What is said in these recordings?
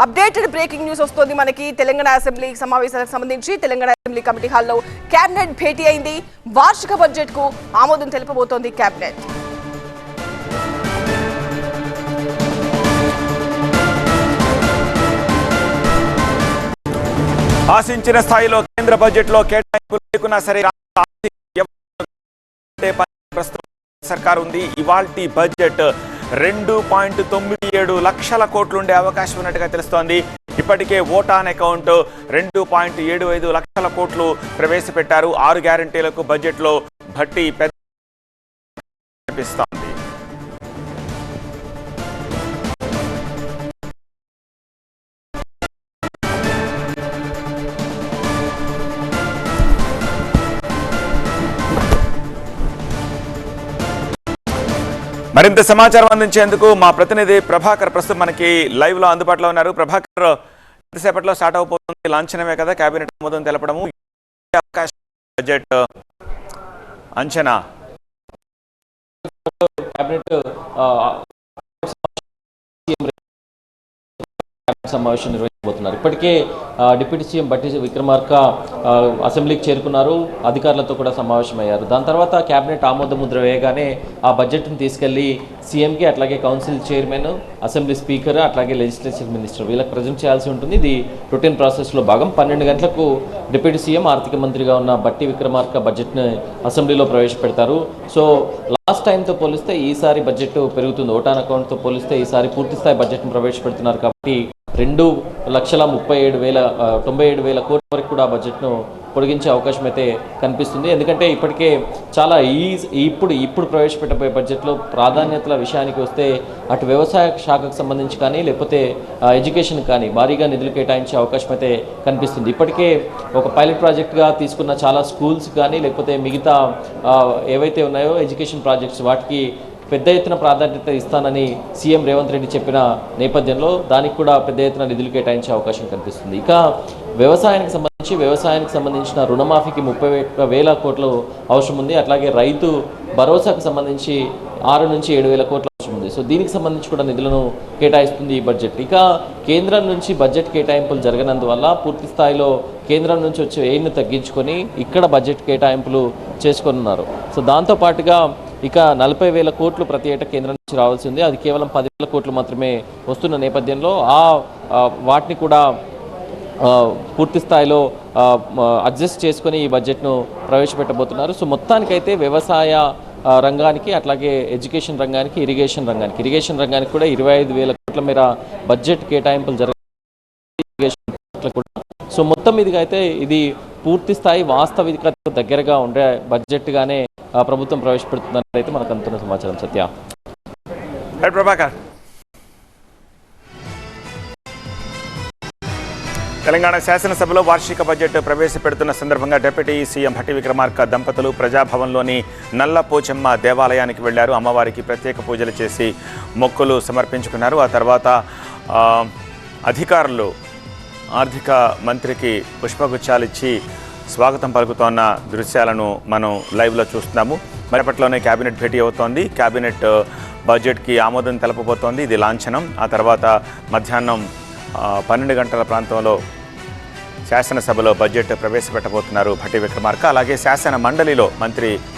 Updated breaking news వస్తోంది మనకి. Telangana assembly సమావేశాలకు సంబంధించి తెలంగాణ అసెంబ్లీ కమిటీ హాల్లో కేబినెట్ భేటీ అయింది. వార్షిక బడ్జెట్ కు ఆమోదం తెలుపబోతోంది కేబినెట్. ఆశించిన స్థాయిలో కేంద్ర బడ్జెట్ లో కేటాయింపులు లేకున్నా సరే సర్కారు ఉంది. ఇవాల్టి బడ్జెట్ 2.97 లక్షల కోట్లుండే అవకాశం ఉన్నట్టుగా తెలుస్తోంది. ఇప్పటికే ఓటాన్ అకౌంట్ 2.75 లక్షల కోట్లు ప్రవేశపెట్టారు. 6 గ్యారంటీలకు బడ్జెట్ లో భట్టి పెద్ద కనిపిస్తోంది. మరింత సమాచారం అందించేందుకు మా ప్రతినిధి ప్రభాకర్ ప్రస్తుతం మనకి లైవ్ లో అందుబాటులో ఉన్నారు. ప్రభాకర్, ఎంతసేపట్లో స్టార్ట్ అవబోతుంది? లాంఛనమే కదా కేబినెట్ ఆమోదం తెలపడము. బడ్జెట్ అంచనా సమావేశం నిర్వహించబోతున్నారు. ఇప్పటికే డిప్యూటీ సీఎం బట్టి విక్రమార్క అసెంబ్లీకి చేరుకున్నారు. అధికారులతో కూడా సమావేశమయ్యారు. దాని తర్వాత కేబినెట్ ఆమోద ముద్ర వేయగానే ఆ బడ్జెట్ను తీసుకెళ్లి సీఎంకి, అట్లాగే కౌన్సిల్ చైర్మన్, అసెంబ్లీ స్పీకర్, అట్లాగే లెజిస్లేచర్ మినిస్టర్ వీళ్ళకి ప్రజెంట్ చేయాల్సి ఉంటుంది. ఇది రొటీన్ ప్రాసెస్లో భాగం. 12 గంటలకు డిప్యూటీ సీఎం, ఆర్థిక మంత్రిగా ఉన్న బట్టి విక్రమార్క బడ్జెట్ను అసెంబ్లీలో ప్రవేశపెడతారు. సో లాస్ట్ టైంతో పోలిస్తే ఈసారి బడ్జెట్ పెరుగుతుంది. ఓటాన్ అకౌంట్తో పోలిస్తే ఈసారి పూర్తిస్థాయి బడ్జెట్ను ప్రవేశపెడుతున్నారు. కాబట్టి 2,97,000 కోట్ల వరకు కూడా బడ్జెట్ను పొడిగించే అవకాశం అయితే కనిపిస్తుంది. ఎందుకంటే ఇప్పటికే చాలా ఇప్పుడు ప్రవేశపెట్టబోయే బడ్జెట్లో ప్రాధాన్యతల విషయానికి వస్తే అటు వ్యవసాయ శాఖకు సంబంధించి కానీ, లేకపోతే ఎడ్యుకేషన్ కానీ భారీగా నిధులు కేటాయించే అవకాశం అయితే కనిపిస్తుంది. ఇప్పటికే ఒక పైలట్ ప్రాజెక్ట్గా తీసుకున్న చాలా స్కూల్స్ కానీ, లేకపోతే మిగతా ఏవైతే ఉన్నాయో ఎడ్యుకేషన్ ప్రాజెక్ట్స్, వాటికి పెద్ద ఎత్తున ప్రాధాన్యత ఇస్తానని సీఎం రేవంత్ రెడ్డి చెప్పిన నేపథ్యంలో దానికి కూడా పెద్ద ఎత్తున నిధులు కేటాయించే అవకాశం కనిపిస్తుంది. ఇక వ్యవసాయానికి సంబంధించిన రుణమాఫీకి 30,000 కోట్లు అవసరం ఉంది. అట్లాగే రైతు భరోసాకు సంబంధించి 6 నుంచి 7,000 కోట్ల అవసరం ఉంది. సో దీనికి సంబంధించి కూడా నిధులను కేటాయిస్తుంది ఈ బడ్జెట్. ఇక కేంద్రం నుంచి బడ్జెట్ కేటాయింపులు జరగనందువల్ల పూర్తి స్థాయిలో కేంద్రం నుంచి వచ్చే ఎయిడ్ను తగ్గించుకొని ఇక్కడ బడ్జెట్ కేటాయింపులు చేసుకున్నారు. సో దాంతోపాటుగా ఇక 40,000 కోట్లు ప్రతి ఏటా కేంద్రం నుంచి రావాల్సి ఉంది. అది కేవలం 10,000 కోట్లు మాత్రమే వస్తున్న నేపథ్యంలో వాటిని కూడా పూర్తి స్థాయిలో అడ్జస్ట్ చేసుకొని ఈ బడ్జెట్ను ప్రవేశపెట్టబోతున్నారు. సో మొత్తానికైతే వ్యవసాయ రంగానికి, అట్లాగే ఎడ్యుకేషన్ రంగానికి, ఇరిగేషన్ రంగానికి కూడా 25,000 కోట్ల మేర బడ్జెట్ కేటాయింపులు జరగాలి. సో మొత్తం మీదుగా అయితే ఇది పూర్తి స్థాయి వాస్తవికతకు దగ్గరగా ఉండే బడ్జెట్గానే ప్రభుత్వం ప్రవేశపెడుతుందన్నైతే మనకు అందుతున్న సమాచారం. సత్య. ప్రభాకర్, తెలంగాణ శాసనసభలో వార్షిక బడ్జెట్ ప్రవేశపెడుతున్న సందర్భంగా డిప్యూటీ సీఎం భట్టి విక్రమార్క దంపతులు ప్రజాభవన్లోని నల్ల పోచమ్మ దేవాలయానికి వెళ్లారు. అమ్మవారికి ప్రత్యేక పూజలు చేసి మొక్కులు సమర్పించుకున్నారు. ఆ తర్వాత అధికారులు ఆర్థిక మంత్రికి పుష్పగుచ్చాలిచ్చి స్వాగతం పలుకుతోన్న దృశ్యాలను మనం లైవ్లో చూస్తున్నాము. మరిపట్లోనే కేబినెట్ భేటీ అవుతోంది. కేబినెట్ బడ్జెట్కి ఆమోదం తెలపబోతోంది. ఇది లాంఛనం. ఆ తర్వాత మధ్యాహ్నం 12 గంటల ప్రాంతంలో శాసనసభలో బడ్జెట్ ప్రవేశపెట్టబోతున్నారు భట్టి విక్రమార్క. అలాగే శాసన మండలిలో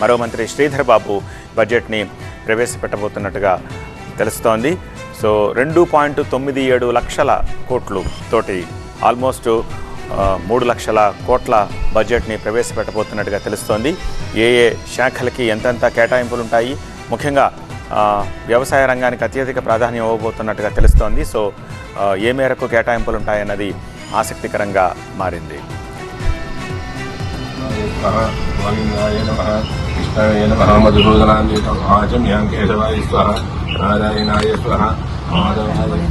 మరో మంత్రి శ్రీధర్ బాబు బడ్జెట్ని ప్రవేశపెట్టబోతున్నట్టుగా తెలుస్తోంది. సో 2.97 లక్షల కోట్లు తోటి ఆల్మోస్ట్ 3 లక్షల కోట్ల బడ్జెట్ని ప్రవేశపెట్టబోతున్నట్టుగా తెలుస్తోంది. ఏ శాఖలకి ఎంతెంత కేటాయింపులు ఉంటాయి, ముఖ్యంగా వ్యవసాయ రంగానికి అత్యధిక ప్రాధాన్యం ఇవ్వబోతున్నట్టుగా తెలుస్తోంది. సో ఏ మేరకు కేటాయింపులు ఉంటాయన్నది ఆసక్తికరంగా మారింది. మధుసూదనాయ స్వహ, మాధవాయ